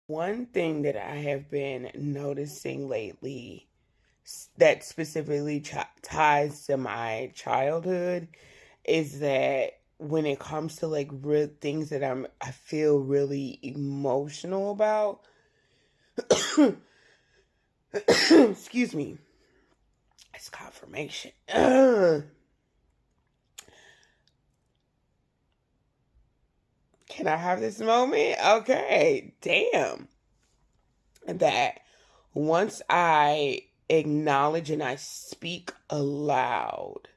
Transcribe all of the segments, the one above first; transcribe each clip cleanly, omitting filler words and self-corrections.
One thing that I have been noticing lately that specifically ties to my childhood is that when it comes to like real things that I feel really emotional about. Excuse me. It's confirmation. Can I have this moment? Okay. Damn. That once I acknowledge and I speak aloud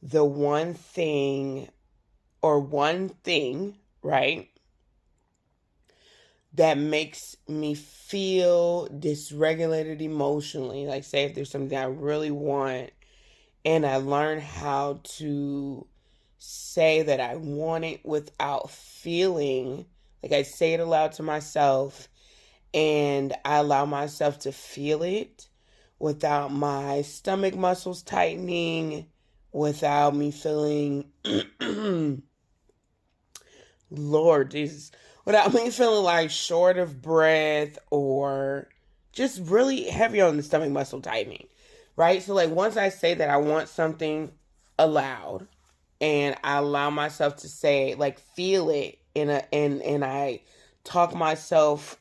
the one thing, right, that makes me feel dysregulated emotionally, like say if there's something I really want and I learn how to say that I want it without feeling, like I say it aloud to myself and I allow myself to feel it without my stomach muscles tightening, without me feeling, Lord Jesus, without me feeling like short of breath or just really heavy on the stomach muscle tightening, right? So, like, once I say that I want something aloud and I allow myself to say, like, feel it and I talk myself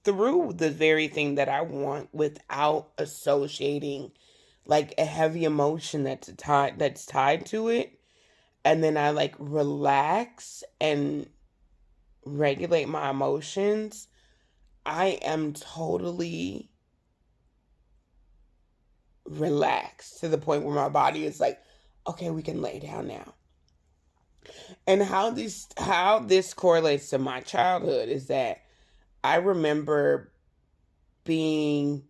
through the very thing that I want without associating like a heavy emotion that's tied to it, and then I like relax and regulate my emotions, I am totally relaxed to the point where my body is like, okay, we can lay down now. And how this correlates to my childhood is that I remember being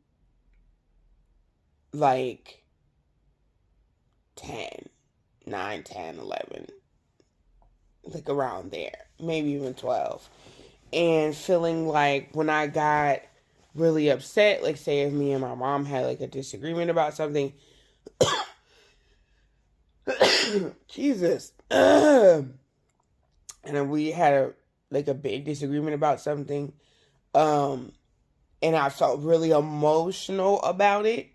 like 10, 9, 10, 11, like around there, maybe even 12. And feeling like when I got really upset, like say if me and my mom had like a disagreement about something, Jesus, and we had a big disagreement about something, um, and I felt really emotional about it.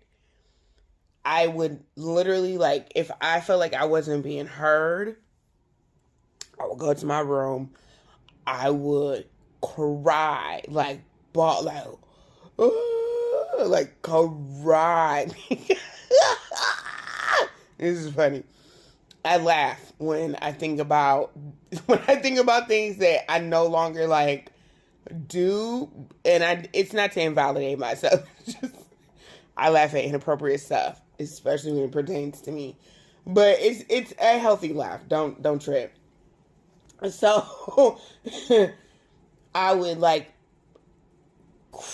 I would literally like if I felt like I wasn't being heard, I would go to my room. I would cry like bawl like cry. This is funny. I laugh when I think about things that I no longer like do, and it's not to invalidate myself. Just I laugh at inappropriate stuff, especially when it pertains to me. But it's a healthy laugh. Don't trip. So I would like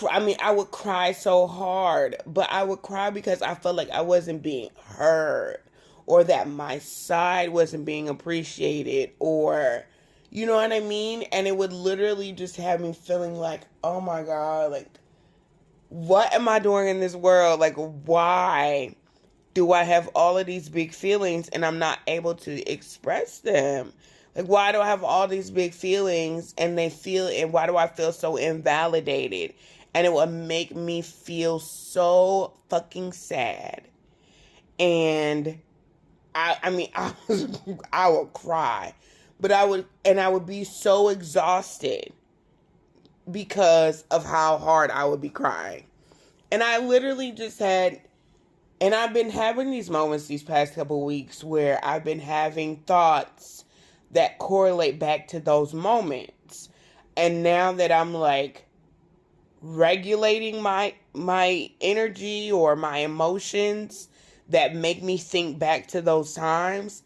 I would cry so hard, but I would cry because I felt like I wasn't being heard or that my side wasn't being appreciated or you know what I mean? And it would literally just have me feeling like, "Oh my god, like what am I doing in this world? Like why do I have all of these big feelings and I'm not able to express them? Like, why do I have all these big feelings and why do I feel so invalidated? And it would make me feel so fucking sad. And I would cry, but I would be so exhausted because of how hard I would be crying. And I literally just had And I've been having these moments these past couple weeks where I've been having thoughts that correlate back to those moments. And now that I'm like regulating my energy or my emotions that make me think back to those times,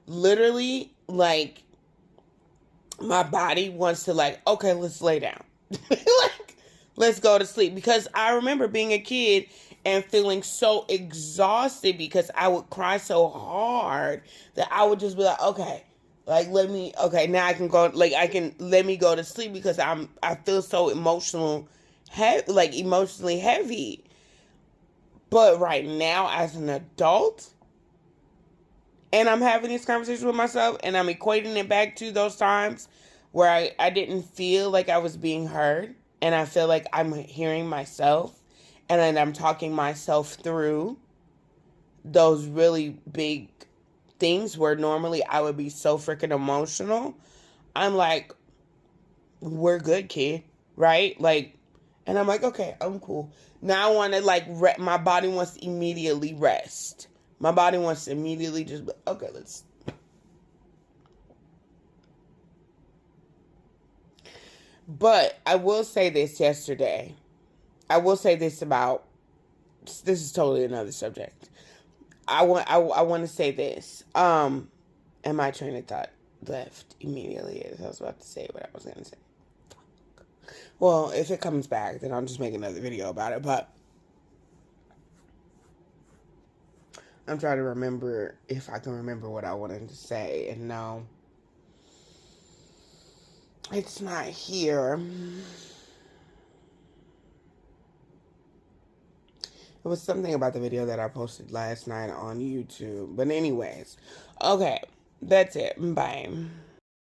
literally like my body wants to like, okay, let's lay down. Like, let's go to sleep. Because I remember being a kid and feeling so exhausted because I would cry so hard that I would just be like, okay, like now I can go, like let me go to sleep because I feel so emotionally heavy. But right now as an adult, and I'm having this conversation with myself and I'm equating it back to those times, where I didn't feel like I was being heard, and I feel like I'm hearing myself, and then I'm talking myself through those really big things where normally I would be so freaking emotional. I'm like, we're good, kid, right? Like, and I'm like, okay, I'm cool. Now I want to like, my body wants to immediately rest. My body wants to immediately just, okay, let's. But I will say this yesterday. I will say this about, this is totally another subject. I want to say this. And my train of thought left immediately as I was about to say what I was going to say. Well, if it comes back, then I'll just make another video about it. But I'm trying to remember if I can remember what I wanted to say. And no, it's not here. It was something about the video that I posted last night on YouTube. But anyways, okay, that's it. Bye.